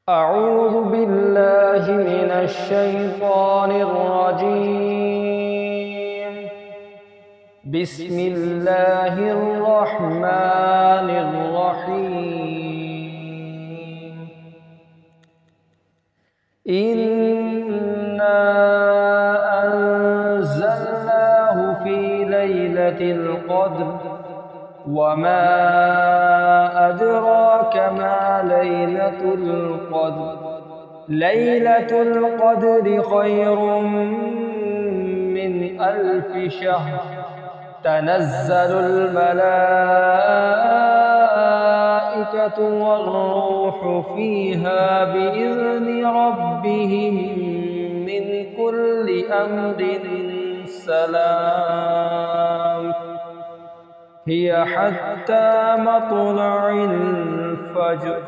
أعوذ بالله من الشيطان الرجيم. بسم الله الرحمن الرحيم. إنا أنزلناه في ليلة القدر وما أدراك ما ليلة القدر. ليلة القدر خير من 1000 شهر. تنزل الملائكة والروح فيها بإذن ربهم من كل أمر سلام. هي حتى مطلع الفجر.